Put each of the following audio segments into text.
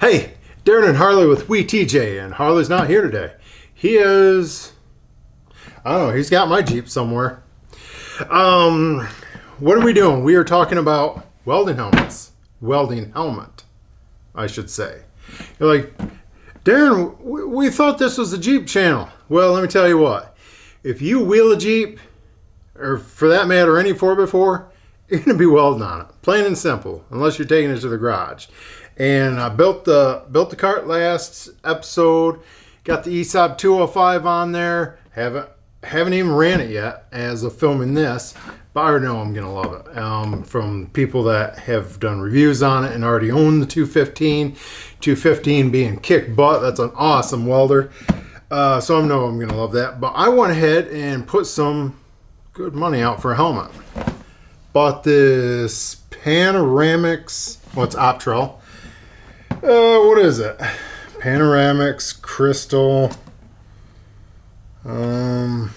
Hey, Darren and Harley with Wee TJ, and Harley's not here today. He is, I don't know, he's got my Jeep somewhere. What are we doing? We are talking about welding helmets. Welding helmet, I should say. You're like, Darren, we thought this was a Jeep channel. Well, let me tell you what. If you wheel a Jeep, or for that matter, any 4x4, you're going to be welding on it. Plain and simple, unless you're taking it to the garage. And I built the cart last episode. Got the ESOP 205 on there. Haven't even ran it yet as of filming this, but I already know I'm gonna love it. From people that have done reviews on it and already own the 215. 215 being kick butt. That's an awesome welder. So I know I'm gonna love that. But I went ahead and put some good money out for a helmet. Bought this Panoramaxx. It's Optrel. What is it? Panoramaxx crystal. Where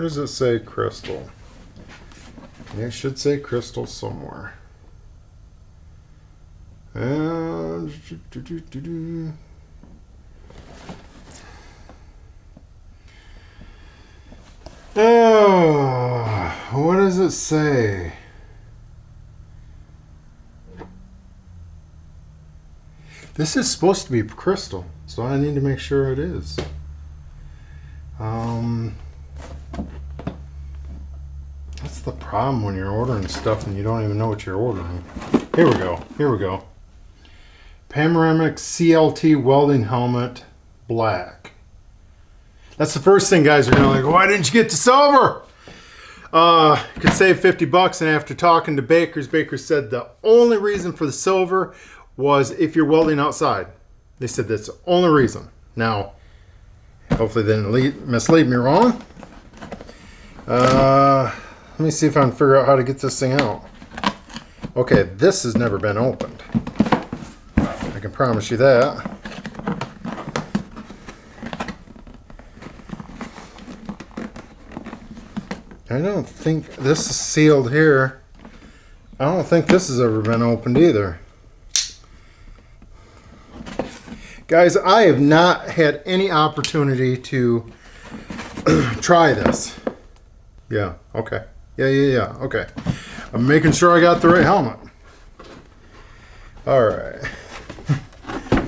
does it say crystal? Yeah, it should say crystal somewhere. Oh, what does it say? This is supposed to be crystal, so I need to make sure it is. That's the problem when you're ordering stuff and you don't even know what you're ordering. Here we go. Panoramaxx CLT welding helmet, black. That's the first thing guys are gonna like, why didn't you get the silver? Could save 50 bucks, and after talking to Baker said the only reason for the silver was if you're welding outside. They said that's the only reason. Now, hopefully they didn't mislead me wrong. Let me see if I can figure out how to get this thing out. Okay, this has never been opened. I can promise you that. I don't think this is sealed here. I don't think this has ever been opened either. Guys, I have not had any opportunity to try this. Yeah, okay. Yeah, okay. I'm making sure I got the right helmet. Alright.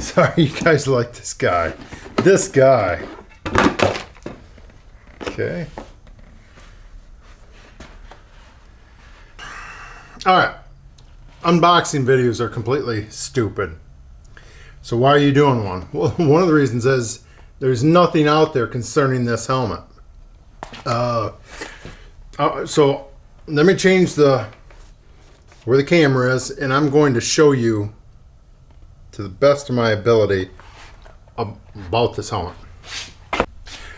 Sorry you guys like this guy. Okay. Alright. Unboxing videos are completely stupid. So why are you doing one? Well, one of the reasons is there's nothing out there concerning this helmet. So let me change where the camera is, and I'm going to show you to the best of my ability about this helmet.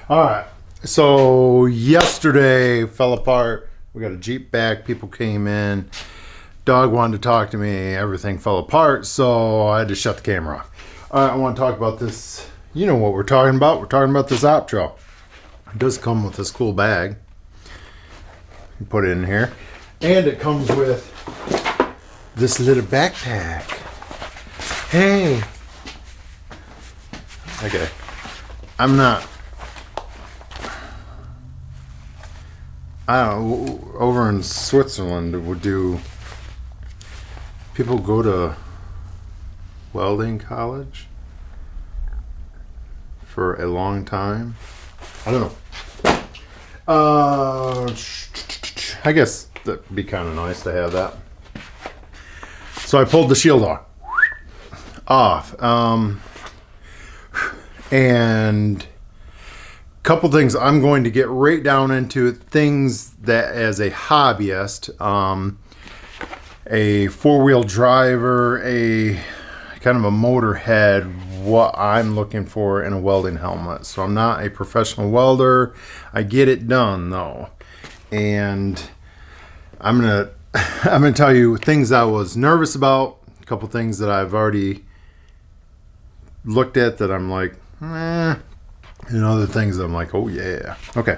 Alright, so yesterday fell apart. We got a Jeep back, people came in, dog wanted to talk to me, everything fell apart, so I had to shut the camera off. Alright, I want to talk about this. You know what we're talking about. We're talking about this Optrel. It does come with this cool bag. You put it in here. And it comes with this little backpack. Hey. Okay. I don't know, over in Switzerland, people go to welding college for a long time? I don't know. I guess that'd be kind of nice to have that. So I pulled the shield off. And a couple things I'm going to get right down into, things that as a hobbyist, a four-wheel driver, a kind of a motorhead, what I'm looking for in a welding helmet. So I'm not a professional welder. I get it done though. And I'm gonna tell you things I was nervous about, a couple things that I've already looked at that I'm like, and other things that I'm like, oh yeah. Okay.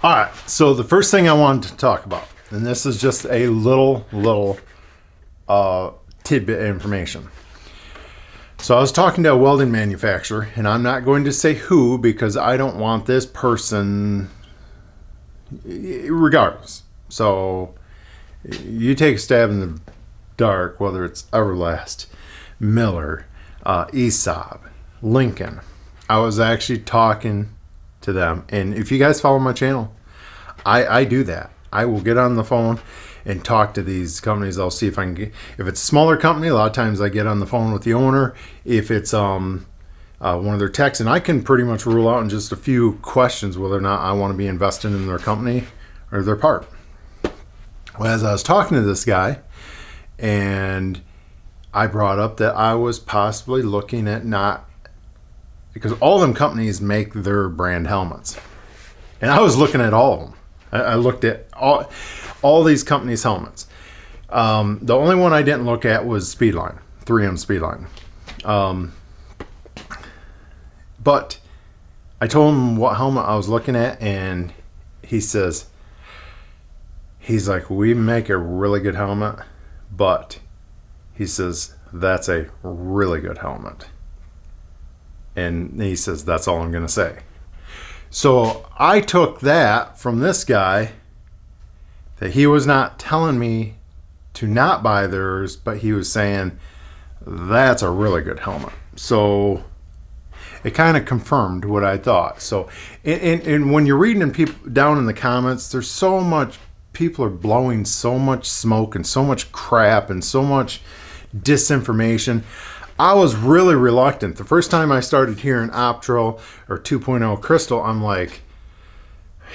All right. So the first thing I wanted to talk about, and this is just a little tidbit of information. So I was talking to a welding manufacturer, and I'm not going to say who because I don't want this person, regardless. So you take a stab in the dark, whether it's Everlast, Miller, ESAB, Lincoln. I was actually talking to them, and if you guys follow my channel, I do that. I will get on the phone and talk to these companies. I'll see if I can get, if it's a smaller company, a lot of times I get on the phone with the owner. If it's one of their techs, and I can pretty much rule out in just a few questions whether or not I want to be invested in their company or their part. Well, as I was talking to this guy, and I brought up that I was possibly looking at not, because all them companies make their brand helmets, and I was looking at all of them. I looked at all these companies' helmets. The only one I didn't look at was Speedline, 3M Speedline. But I told him what helmet I was looking at, and he's like, we make a really good helmet, but he says, that's a really good helmet. And he says, that's all I'm going to say. So I took that from this guy that he was not telling me to not buy theirs, but he was saying that's a really good helmet. So it kind of confirmed what I thought. So and when you're reading in people down in the comments, there's so much, people are blowing so much smoke and so much crap and so much disinformation. I was really reluctant. The first time I started hearing Optrel or 2.0 Crystal, I'm like,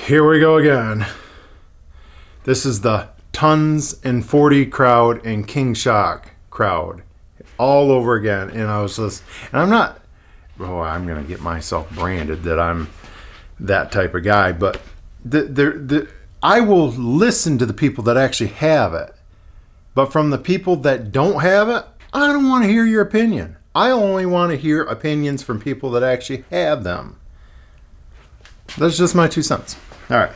here we go again. This is the Tons and 40 crowd and King Shock crowd all over again. And I was just, and I'm not, I'm going to get myself branded that I'm that type of guy, but I will listen to the people that actually have it. But from the people that don't have it, I don't want to hear your opinion. I only want to hear opinions from people that actually have them. That's just my 2 cents. All right.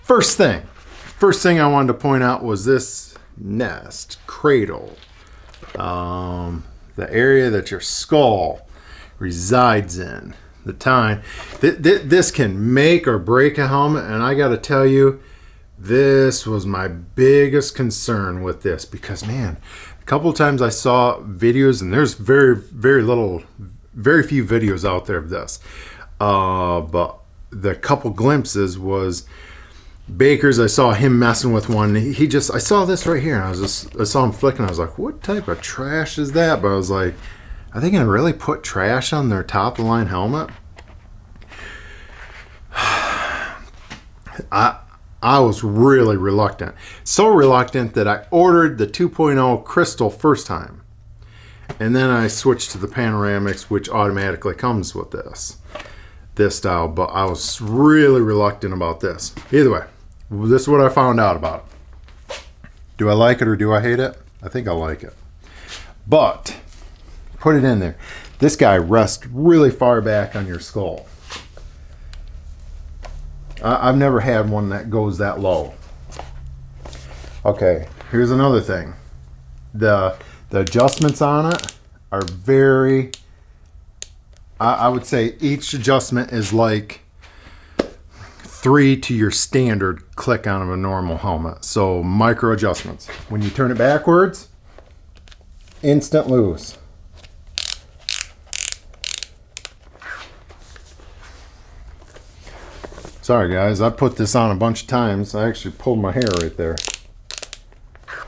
First thing I wanted to point out was this nest, cradle. The area that your skull resides in. The time. This can make or break a helmet, and I got to tell you, this was my biggest concern with this because, man, a couple of times I saw videos, and there's very few videos out there of this. But the couple glimpses was Baker's. I saw him messing with one. I saw this right here, and I saw him flicking. I was like, what type of trash is that? But I was like, are they going to really put trash on their top of the line helmet? I was really reluctant. So reluctant that I ordered the 2.0 Crystal first time. And then I switched to the Panoramaxx, which automatically comes with this style. But I was really reluctant about this. Either way, this is what I found out about it. Do I like it or do I hate it? I think I like it. But, put it in there. This guy rests really far back on your skull. I've never had one that goes that low. Okay, here's another thing. The adjustments on it are very, I would say each adjustment is like 3 to your standard click on of a normal helmet. So micro adjustments. When you turn it backwards, instant loose. Sorry guys, I put this on a bunch of times. I actually pulled my hair right there.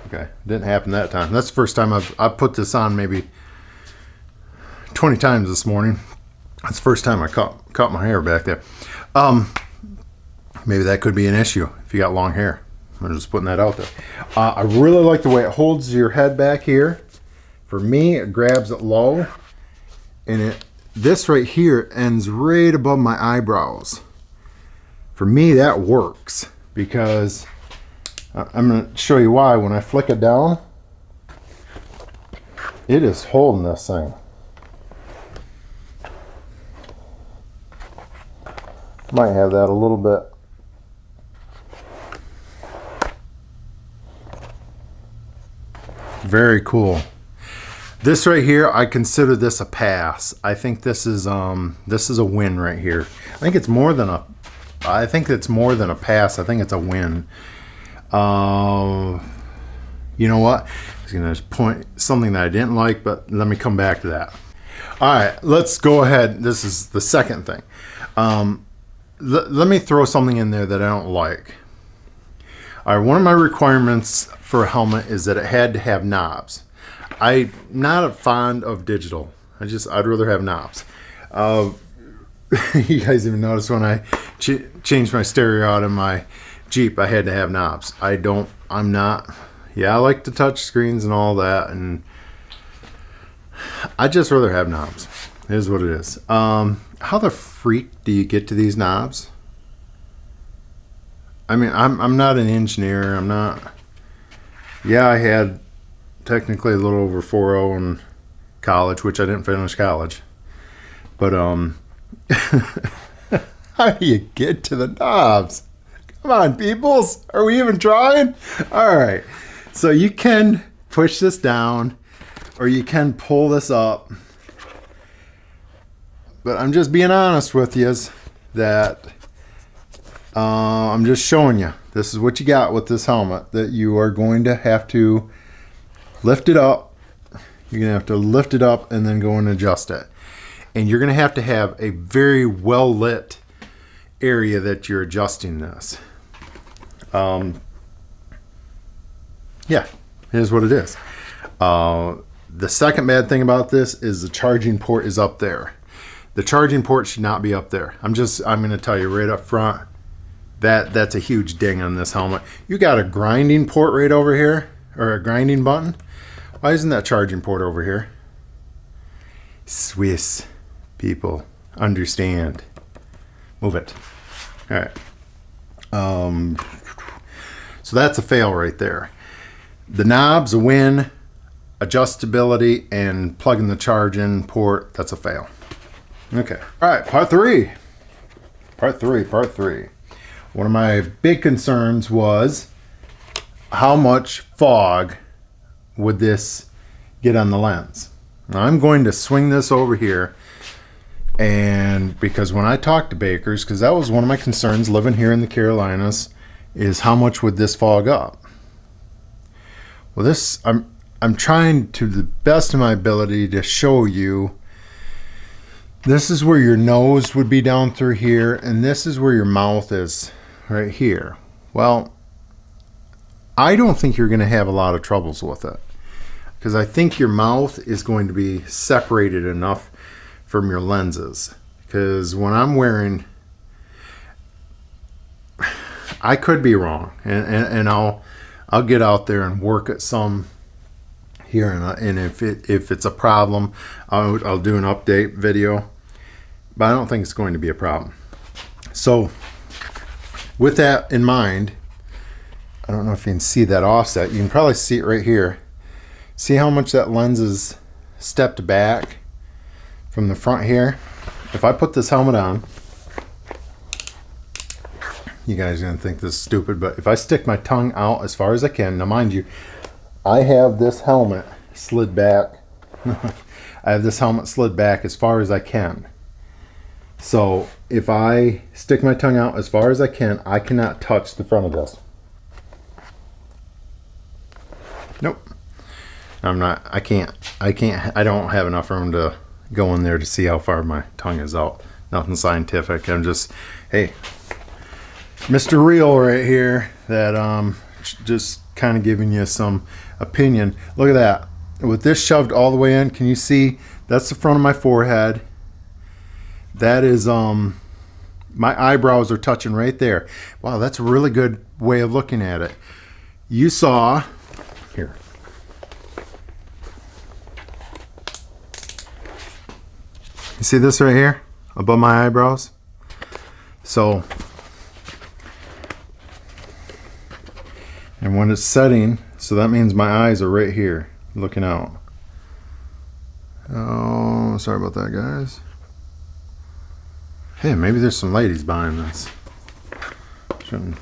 Okay, didn't happen that time. That's the first time I've put this on maybe 20 times this morning. That's the first time I caught my hair back there. Maybe that could be an issue if you got long hair. I'm just putting that out there. I really like the way it holds your head back here. For me, it grabs it low, and this right here ends right above my eyebrows. For me, that works because I'm going to show you why. When I flick it down, it is holding this thing. Might have that a little bit. Very cool. This right here, I consider this a pass. I think this is a win right here. I think it's more than a pass. I think it's a win. You know what? I was gonna point something that I didn't like, but let me come back to that. All right, let's go ahead. This is the second thing. Let me throw something in there that I don't like. All right, one of my requirements for a helmet is that it had to have knobs. I'm not fond of digital. I'd rather have knobs. You guys even notice when I changed my stereo out in my Jeep, I had to have knobs. I like the touch screens and all that, and I just rather have knobs. It is what it is. How the freak do you get to these knobs? I mean, I'm not an engineer. I'm not. Yeah, I had technically a little over 4.0 in college, which I didn't finish college. But how do you get to the knobs? Come on, peoples. Are we even trying? All right. So you can push this down, or you can pull this up. But I'm just being honest with you that I'm just showing you. This is what you got with this helmet, that you are going to have to lift it up. You're going to have to lift it up and then go and adjust it. And you're going to have a very well lit area that you're adjusting this. Yeah, here's what it is. The second bad thing about this is the charging port is up there. The charging port should not be up there. I'm going to tell you right up front, that's a huge ding on this helmet. You got a grinding port right over here, or a grinding button. Why isn't that charging port over here? Swiss people understand. Move it. All right. So that's a fail right there. The knobs, a win. Adjustability and plugging the charge in port, that's a fail. Okay. All right, part three. One of my big concerns was how much fog would this get on the lens. Now I'm going to swing this over here, and because when I talked to bakers, because that was one of my concerns living here in the Carolinas, is how much would this fog up? Well, this I'm trying to the best of my ability to show you. This is where your nose would be down through here, and this is where your mouth is right here. Well, I don't think you're going to have a lot of troubles with it, because I think your mouth is going to be separated enough from your lenses. Because when I'm wearing, I could be wrong, and I'll get out there and work at some here, and if it's a problem, I'll do an update video. But I don't think it's going to be a problem. So with that in mind, I don't know if you can see that offset. You can probably see it right here. See how much that lens is stepped back from the front here? If I put this helmet on, you guys are going to think this is stupid, but if I stick my tongue out as far as I can, now mind you, I have this helmet slid back. I have this helmet slid back as far as I can. So if I stick my tongue out as far as I cannot touch the front of this. Nope. I don't have enough room to go in there to see how far my tongue is out. Nothing scientific. I'm just, hey, Mr. Real right here, that just kind of giving you some opinion. Look at that. With this shoved all the way in, can you see that's the front of my forehead? That is my eyebrows are touching right there. Wow, that's a really good way of looking at it. You saw here. You see this right here above my eyebrows? So, and when it's setting, so that means my eyes are right here looking out. Oh, sorry about that, guys. Hey, maybe there's some ladies buying this. Shouldn't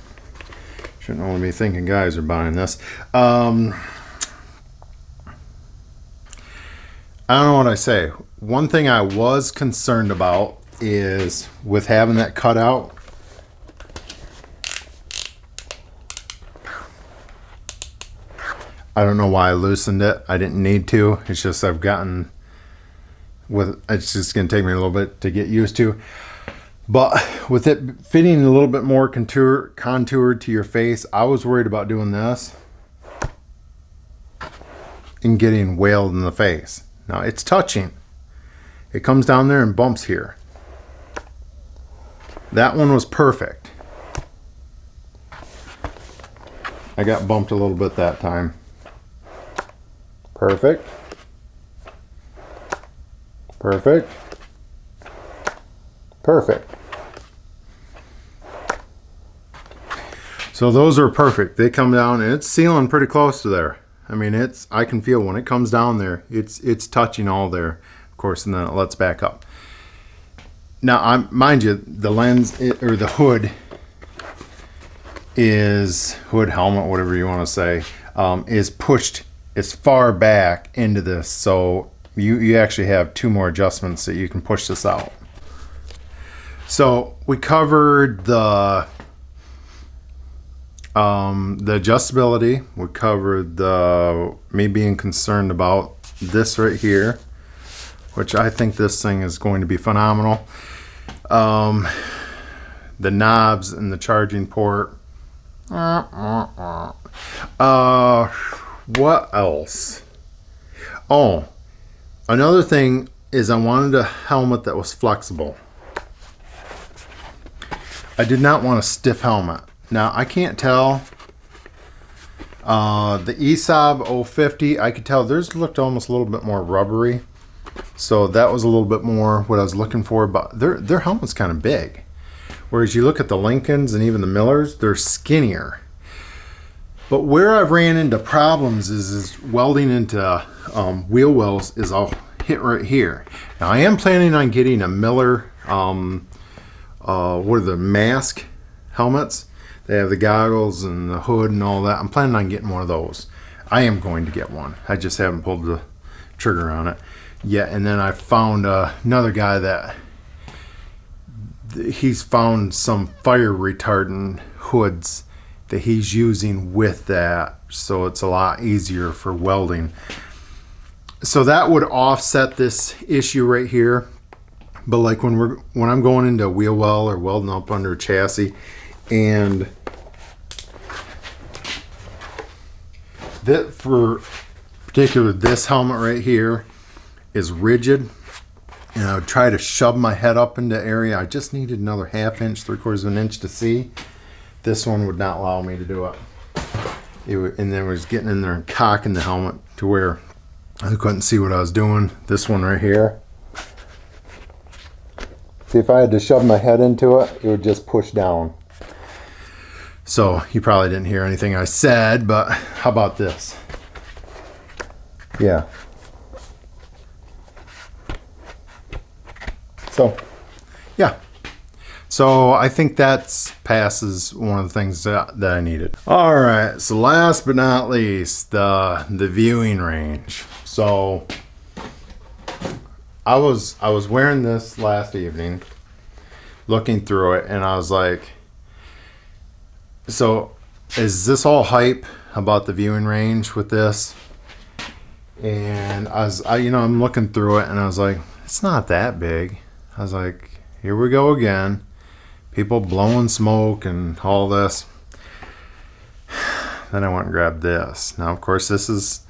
only be thinking guys are buying this. I don't know what I say. One thing I was concerned about is with having that cut out. I don't know why I loosened it. I didn't need to. It's just I've gotten with. It's just going to take me a little bit to get used to. But with it fitting a little bit more contoured to your face, I was worried about doing this and getting whaled in the face. Now it's touching. It comes down there and bumps here. That one was perfect. I got bumped a little bit that time. Perfect. Perfect. Perfect. So those are perfect. They come down and it's sealing pretty close to there. I mean, I can feel when it comes down there, it's touching all there, of course, and then it lets back up. Now, mind you, the lens or the hood helmet, whatever you want to say, is pushed as far back into this, so you actually have 2 more adjustments that you can push this out. So we covered the adjustability. We covered me being concerned about this right here, which I think this thing is going to be phenomenal. The knobs and the charging port. What else? Oh, another thing is I wanted a helmet that was flexible. I did not want a stiff helmet. Now, I can't tell. The ESAB 050, I could tell theirs looked almost a little bit more rubbery. So that was a little bit more what I was looking for, but their helmet's kind of big. Whereas you look at the Lincolns and even the Millers, they're skinnier. But where I've ran into problems is welding into wheel wells is I'll hit right here. Now I am planning on getting a Miller, what are the mask helmets? They have the goggles and the hood and all that. I'm planning on getting one of those. I am going to get one. I just haven't pulled the trigger on it yet. And then I found another guy that he's found some fire retardant hoods that he's using with that, so it's a lot easier for welding. So that would offset this issue right here. But like when I'm going into a wheel well or welding up under a chassis, and that for particular this helmet right here is rigid, and I would try to shove my head up into area. I just needed another 1/2 inch, 3/4 of an inch to see. This one would not allow me to do it. And then I was getting in there and cocking the helmet to where I couldn't see what I was doing. This one right here. See, if I had to shove my head into it, it would just push down. So you probably didn't hear anything I said, but how about this? Yeah. So, yeah. So I think that passes one of the things that I needed. All right, so last but not least, the viewing range. So I was wearing this last evening, looking through it, and I was like, so is this all hype about the viewing range with this? And I'm looking through it, and I was like, it's not that big. I was like, here we go again. People blowing smoke and all this. Then I went and grabbed this. Now, of course, this is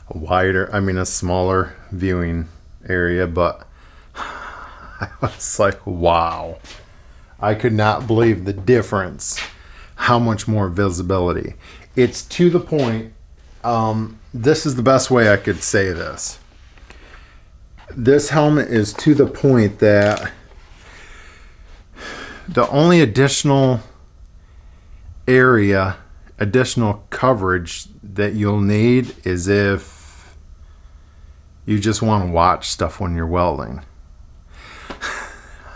a smaller viewing area, but I was like, wow. I could not believe the difference. How much more visibility. It's to the point, this is the best way I could say this. This helmet is to the point that the only additional coverage that you'll need is if you just want to watch stuff when you're welding.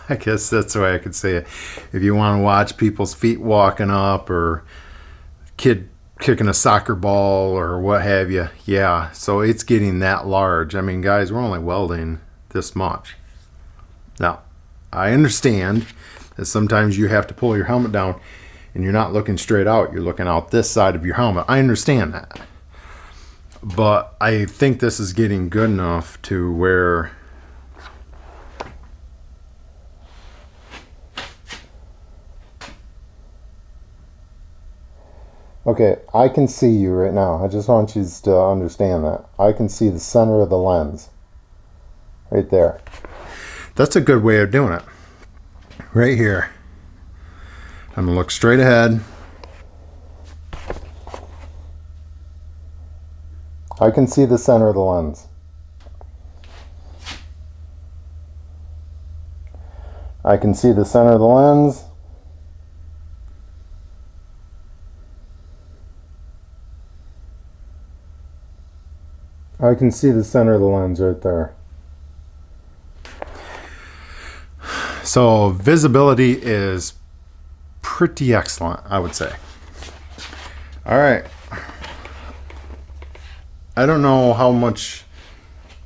I guess that's the way I could say it. If you want to watch people's feet walking up or kid kicking a soccer ball or what have you. Yeah, so it's getting that large. I mean, guys, we're only welding this much. Now, I understand that sometimes you have to pull your helmet down and you're not looking straight out. You're looking out this side of your helmet. I understand that. But I think this is getting good enough to where okay, I can see you right now. I just want you to understand that. I can see the center of the lens. Right there. That's a good way of doing it. Right here. I'm going to look straight ahead. I can see the center of the lens. I can see the center of the lens. I can see the center of the lens right there. So visibility is pretty excellent, I would say. All right. I don't know how much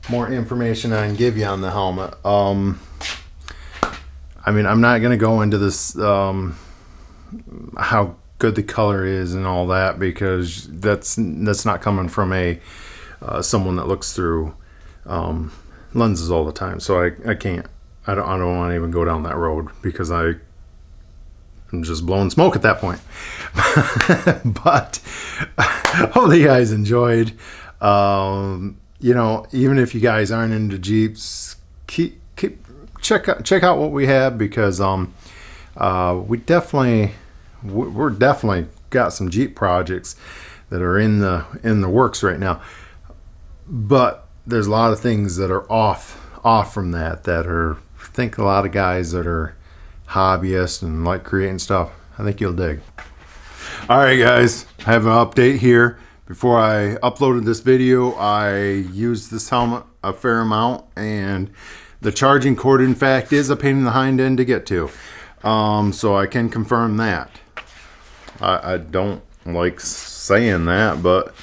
more information I can give you on the helmet. I mean, I'm not going to go into this, how good the color is and all that, because that's not coming from a someone that looks through lenses all the time. So I can't. I don't want to even go down that road because I'm just blowing smoke at that point. But hopefully you guys enjoyed. You know, even if you guys aren't into Jeeps, check out what we have, because we're definitely got some Jeep projects that are in the works right now. But there's a lot of things that are off from that are, I think a lot of guys that are hobbyists and like creating stuff, I think you'll dig. All right, guys, I have an update here. Before I uploaded this video, I used this helmet a fair amount, and the charging cord, in fact, is a pain in the hind end to get to. So I can confirm that. I don't like saying that, but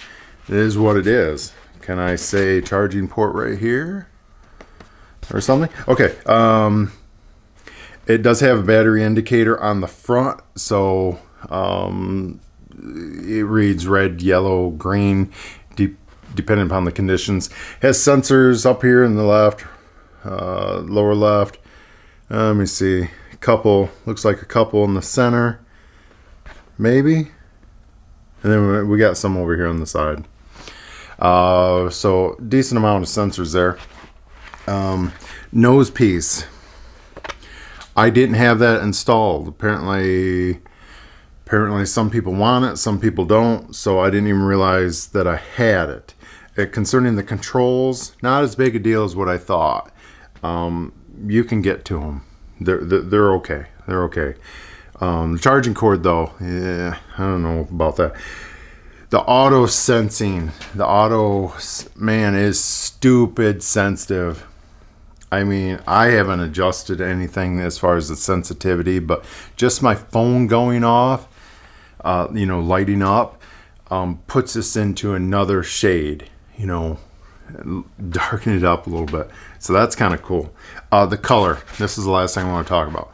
it is what it is. Can I say charging port right here or something? Okay. It does have a battery indicator on the front, so it reads red, yellow, green, depending upon the conditions. Has sensors up here in the left, lower left. Let me see. Looks like a couple in the center, maybe. And then we got some over here on the side. So decent amount of sensors there. Nose piece. I didn't have that installed. Apparently some people want it, some people don't, so I didn't even realize that I had it. Concerning the controls, not as big a deal as what I thought. You can get to them. They're okay. They're okay. The charging cord, though, yeah, I don't know about that. The auto sensing, man, is stupid sensitive. I mean, I haven't adjusted anything as far as the sensitivity, but just my phone going off, lighting up, puts this into another shade, darken it up a little bit. So that's kind of cool. The color, this is the last thing I want to talk about.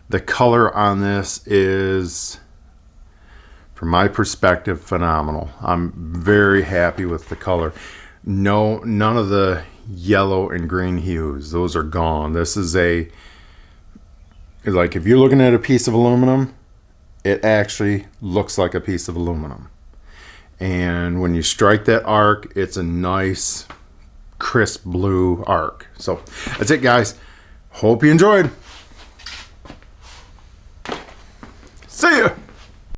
The color on this is, from my perspective, phenomenal. I'm very happy with the color. None of the yellow and green hues, those are gone. This is like if you're looking at a piece of aluminum, it actually looks like a piece of aluminum. And when you strike that arc, it's a nice crisp blue arc. So that's it, guys. Hope you enjoyed. See ya.